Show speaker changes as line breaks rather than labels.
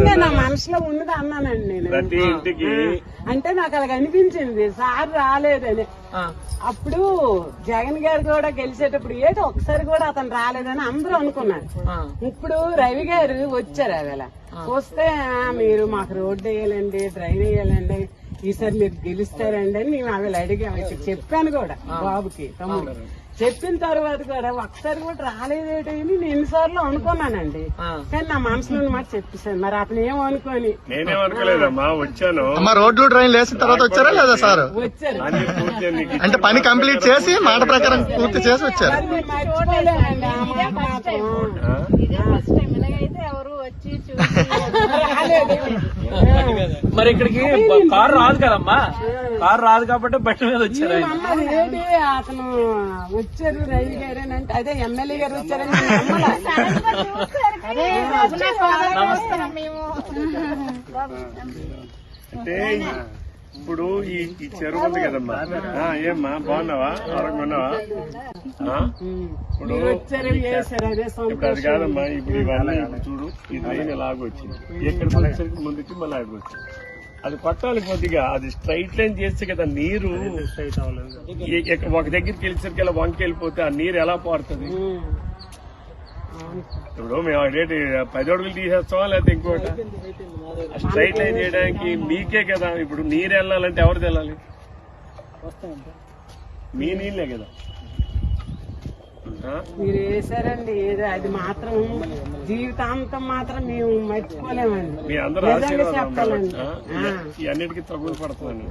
నిజంగా నా మనసులో ఉన్నది అన్నానండి నేను.
ప్రతి ఇంటికి
అంటే నాకు అలాగ అనిపించింది సార్ రాలేదని. అప్పుడు జగన్ గారు కూడా గెలిచేటప్పుడు ఏదో ఒకసారి కూడా అతను రాలేదని అందరూ అనుకున్నారు. ఇప్పుడు రవి గారు వచ్చారు అవేళ వస్తే మీరు మాకు రోడ్డు వేయాలండి, డ్రైన్ వేయాలండి, ఈసారి మీరు గెలుస్తారండి అని మేము అవేళ అడిగాము. ఇక్కడ చెప్పాను కూడా బాబుకి తమ్ముడు. చెప్పిన తర్వాత కూడా ఒకసారి కూడా రాలేదేటని నేను ఎన్నిసార్లు అనుకున్నానండి. కానీ నా మనసులో మాట చెప్పేసాను. మరి అతను ఏమనుకోని
నేనేమనుకోలేదమ్మా, వచ్చాను.
రోడ్లు డ్రైన్ వేసిన తర్వాత వచ్చారా లేదా సార్?
వచ్చారు.
అంటే పని కంప్లీట్ చేసి మాట ప్రకారం పూర్తి చేసి వచ్చారు.
మరి మేము మర్చిపోలేమండి ఆ మాట మాత్రం. రాలేదు.
మరి ఇక్కడికి కారు రాదు కదమ్మా, కారు రాదు కాబట్టి బండి మీద వచ్చారు.
అమ్మది ఏంటి అతను వచ్చారు రవి గారు అని అంటే అదే ఎమ్మెల్యే గారు వచ్చారని
అంటే ఇప్పుడు ఈ చెరువు ఉంది కదమ్మా. ఏమ్మా బాగున్నావా, ఆరోగ్యం ఉన్నావా? ఇప్పుడు ఇప్పుడు అది కాదమ్మా, ఇప్పుడు ఇవన్నీ ఇప్పుడు చూడు, ఈ డ్రైన్ ఎలాగొచ్చింది, ఎక్కడికి వచ్చేసరికి ముందుకి మళ్ళీ అక్కడికి వచ్చింది. అది కొట్టాలి కొద్దిగా, అది స్ట్రైట్ లైన్ చేస్తే కదా నీరు. ఒక దగ్గరికి వెళ్ళేసరికి ఇలా వంకి వెళ్ళిపోతే ఆ నీరు ఎలా పోరుతుంది? ఇప్పుడు మేము అదేంటి 10 అడుగులు తీసేస్తామా లేకపోతే ఇంకోట? స్ట్రైట్ లైన్ చేయడానికి మీకే కదా. ఇప్పుడు నీరు వెళ్ళాలంటే ఎవరిది వెళ్ళాలి? మీ నీళ్ళే కదా.
మీరు వేసారండి ఏదో అది మాత్రం జీవితాంతం మాత్రం మేము మర్చిపోలేమండి.
మీ అందరూ ఆశీర్వాదం చెప్పాలండి. ఈ అన్నిటికీ తగులు పడుతుందండి.